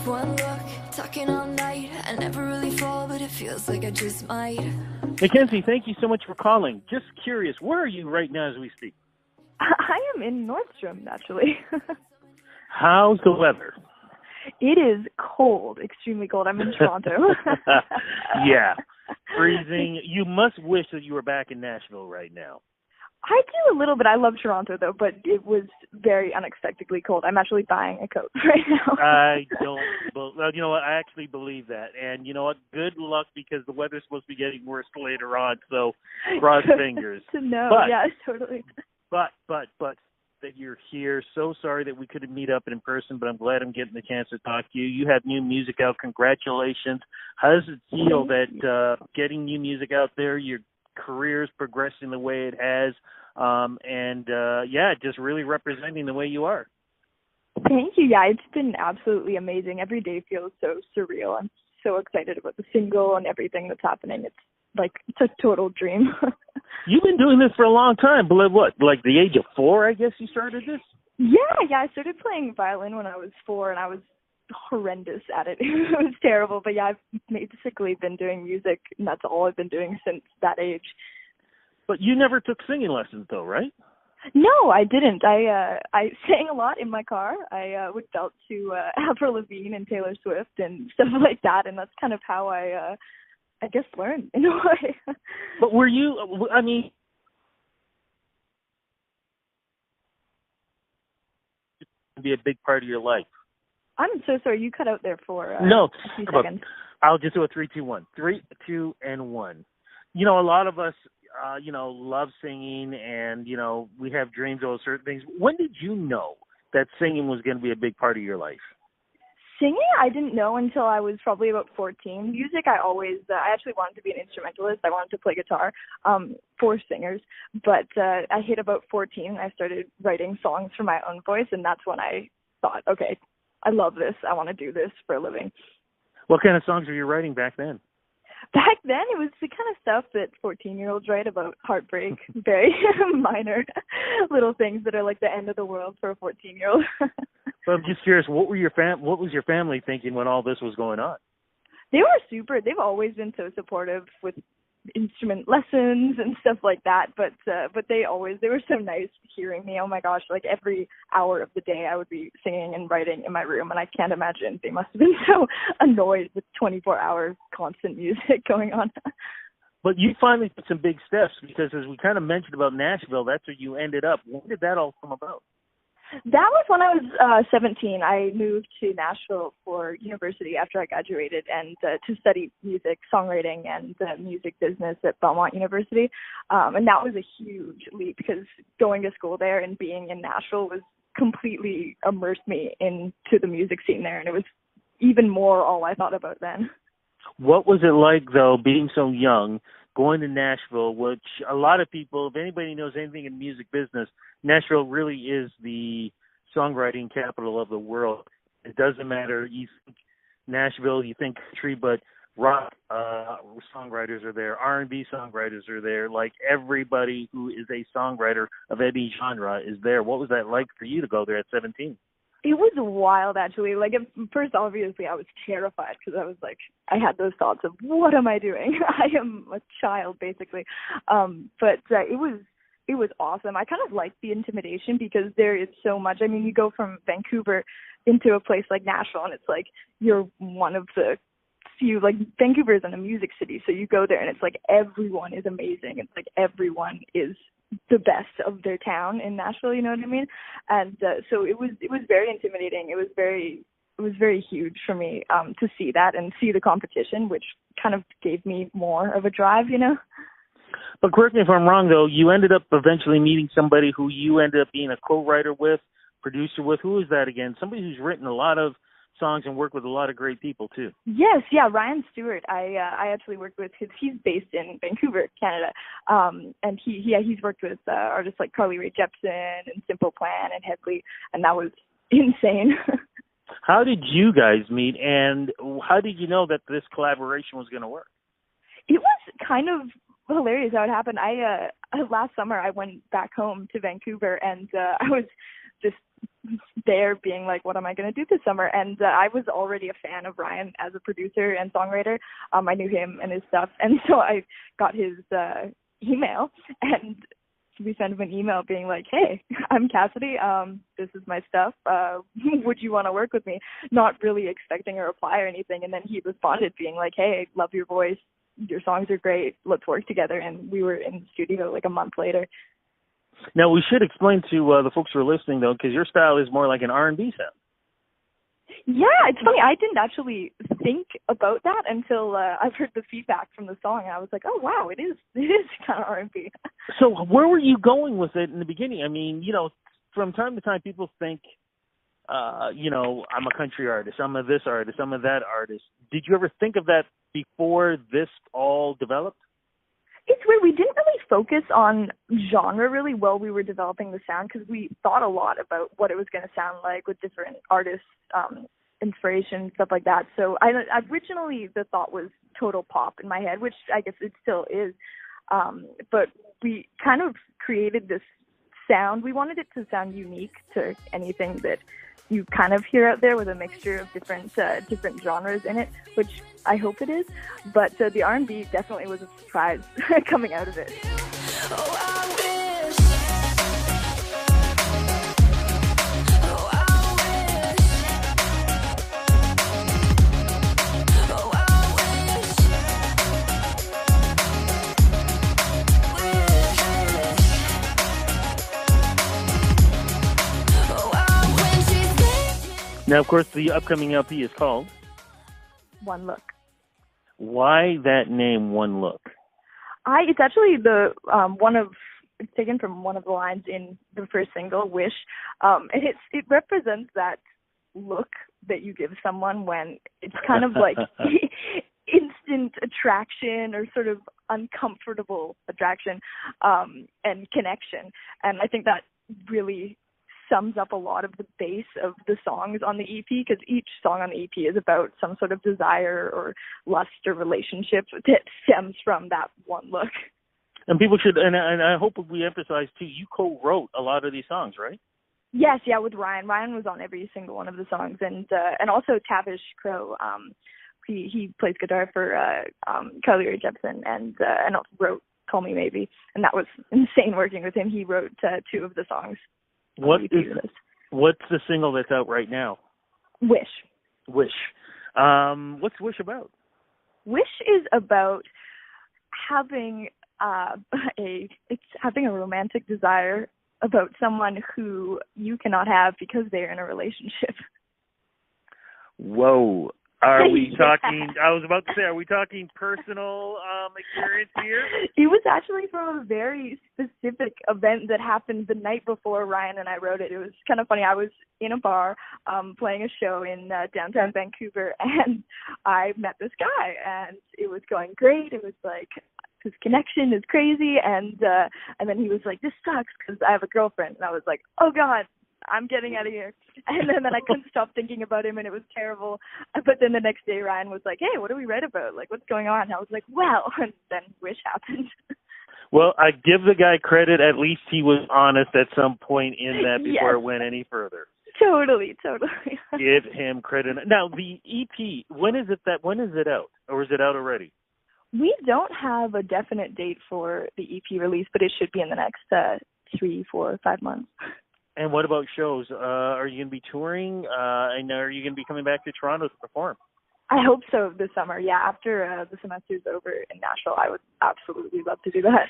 one look, talking all night. I never really fall, but it feels like I just might. MacKenzie, thank you so much for calling. Just curious, where are you right now as we speak? I am in Nordstrom, actually. How's the weather? It is cold, extremely cold. I'm in Toronto. Yeah, freezing. You must wish that you were back in Nashville right now. I do a little bit. I love Toronto, though, but it was very unexpectedly cold. I'm actually buying a coat right now. I don't, well, you know what, I actually believe that. And you know what, good luck, because the weather's supposed to be getting worse later on, so cross fingers. To know, but, yeah, totally. But, that you're here. So sorry that we couldn't meet up in person, but I'm glad I'm getting the chance to talk to you. You have new music out. Congratulations. How does it feel that getting new music out there, your career's progressing the way it has, just really representing the way you are? Thank you. Yeah, it's been absolutely amazing. Every day feels so surreal. I'm so excited about the single and everything that's happening. It's a total dream. You've been doing this for a long time. What, like the age of 4, I guess you started this? Yeah, I started playing violin when I was 4, and I was horrendous at it. It was terrible, but yeah, I've basically been doing music, and that's all I've been doing since that age. But you never took singing lessons, though, right? No, I didn't. I sang a lot in my car. I would belt to Avril Lavigne and Taylor Swift and stuff like that, and that's kind of how I guess learned in a way. But were you, I mean, be a big part of your life? I'm so sorry. You cut out there for a few seconds. I'll just do a 3, 2, 1. 3, 2, and 1. You know, a lot of us, love singing, and, we have dreams about certain things. When did you know that singing was going to be a big part of your life? Singing, I didn't know until I was probably about 14. Music, I actually wanted to be an instrumentalist. I wanted to play guitar for singers. But I hit about 14, and I started writing songs for my own voice, and that's when I thought, okay, I love this. I want to do this for a living. What kind of songs were you writing back then? Back then, it was the kind of stuff that 14-year-olds write about heartbreak, very minor little things that are like the end of the world for a 14-year-old. So I'm just curious, what was your family thinking when all this was going on? They were super. They've always been so supportive with instrument lessons and stuff like that. But they were so nice hearing me. Oh my gosh, like every hour of the day I would be singing and writing in my room, and I can't imagine they must have been so annoyed with 24-hour constant music going on. But you finally took some big steps, because as we kind of mentioned about Nashville, that's where you ended up. When did that all come about? That was when I was 17. I moved to Nashville for university after I graduated, and to study music, songwriting, and music business at Belmont University. And that was a huge leap, because going to school there and being in Nashville was completely immersed me into the music scene there, and it was even more all I thought about then. What was it like, though, being so young, going to Nashville, which a lot of people, if anybody knows anything in music business, Nashville really is the songwriting capital of the world. It doesn't matter. You think Nashville, you think country, but rock songwriters are there, R&B songwriters are there. Like, everybody who is a songwriter of any genre is there. What was that like for you to go there at 17? It was wild, actually. Like, at first, obviously, I was terrified, because I was like, I had those thoughts of, what am I doing? I am a child, basically. But it was awesome. I kind of liked the intimidation, because there is so much. I mean, you go from Vancouver into a place like Nashville, and it's like you're one of the few. Like, Vancouver isn't a music city, so you go there, and it's like everyone is amazing. It's like everyone is the best of their town in Nashville, you know what I mean? And so it was very intimidating. It was very huge for me to see that and see the competition, which kind of gave me more of a drive, you know? But correct me if I'm wrong, though, you ended up eventually meeting somebody who you ended up being a co-writer with, producer with. Who is that again? Somebody who's written a lot of songs and worked with a lot of great people too. Yes, Ryan Stewart. I actually worked with he's based in Vancouver, Canada, and he's worked with artists like Carly Rae Jepsen and Simple Plan and Headley, and that was insane. How did you guys meet, and how did you know that this collaboration was going to work? It was kind of hilarious how it happened. Last summer I went back home to Vancouver, and I was just there being like, what am I going to do this summer? And I was already a fan of Ryan as a producer and songwriter. I knew him and his stuff. And so I got his email, and we sent him an email being like, hey, I'm Cassidy. This is my stuff. Would you want to work with me? Not really expecting a reply or anything. And then he responded being like, hey, love your voice. Your songs are great. Let's work together. And we were in the studio like a month later. Now, we should explain to the folks who are listening, though, because your style is more like an R&B sound. Yeah, it's funny. I didn't actually think about that until I've heard the feedback from the song, and I was like, oh, wow, it is kind of R&B. So where were you going with it in the beginning? I mean, from time to time, people think, I'm a country artist, I'm a this artist, I'm a that artist. Did you ever think of that before this all developed? It's weird. We didn't really focus on genre really while we were developing the sound, because we thought a lot about what it was going to sound like with different artists, inspiration, stuff like that. So originally the thought was total pop in my head, which I guess it still is. But we kind of created this sound. We wanted it to sound unique to anything that you kind of hear out there, with a mixture of different genres in it, which I hope it is. But the R&B definitely was a surprise coming out of it. Now, of course, the upcoming LP is called One Look. Why that name, One Look? It's actually it's taken from one of the lines in the first single, Wish. And it represents that look that you give someone when it's kind of like instant attraction or sort of uncomfortable attraction and connection. And I think that really sums up a lot of the base of the songs on the EP, because each song on the EP is about some sort of desire or lust or relationship that stems from that one look. And people should, and I hope we emphasize too, you co-wrote a lot of these songs, right? Yes, yeah, with Ryan. Ryan was on every single one of the songs, and also Tavish Crow. He plays guitar for Carly Rae Jepsen, and wrote "Call Me Maybe," and that was insane working with him. He wrote 2 of the songs. What's the single that's out right now? Wish. Wish. What's Wish about? Wish is about having having a romantic desire about someone who you cannot have because they're in a relationship. Whoa. Are we talking, I was about to say, are we talking personal experience here? It was actually from a very specific event that happened the night before Ryan and I wrote it. It was kind of funny. I was in a bar playing a show in downtown Vancouver, and I met this guy, and it was going great. It was like, his connection is crazy, and then he was like, this sucks because I have a girlfriend. And I was like, oh, God. I'm getting out of here. And then I couldn't stop thinking about him, and it was terrible. But then the next day, Ryan was like, hey, what do we write about? Like, what's going on? And I was like, well, and then Wish happened. Well, I give the guy credit. At least he was honest at some point in that before it went any further. Totally. Give him credit. Now, the EP, when is it out? Or is it out already? We don't have a definite date for the EP release, but it should be in the next 3, 4, 5 months. And what about shows? Are you going to be touring? And are you going to be coming back to Toronto to perform? I hope so this summer. Yeah, after the semester's over in Nashville, I would absolutely love to do that.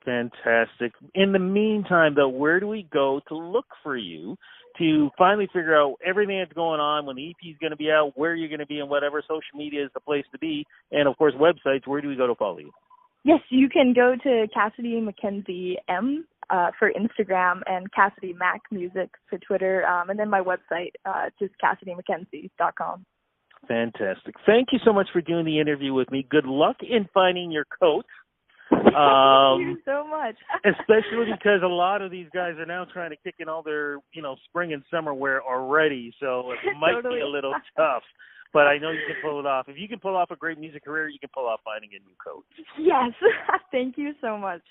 Fantastic. In the meantime, though, where do we go to look for you to finally figure out everything that's going on, when the EP is going to be out, where you're going to be, and whatever social media is the place to be, and, of course, websites? Where do we go to follow you? Yes, you can go to Cassidy MacKenzie M for Instagram, and Cassidy Mac Music for Twitter, and then my website, just CassidyMacKenzie.com. Fantastic. Thank you so much for doing the interview with me. Good luck in finding your coat. Thank you so much. Especially because a lot of these guys are now trying to kick in all their, spring and summer wear already, so it might be a little tough. But I know you can pull it off. If you can pull off a great music career, you can pull off finding a new coat. Yes. Thank you so much.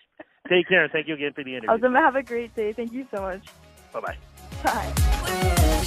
Take care. Thank you again for the interview. Awesome. Have a great day. Thank you so much. Bye-bye. Bye.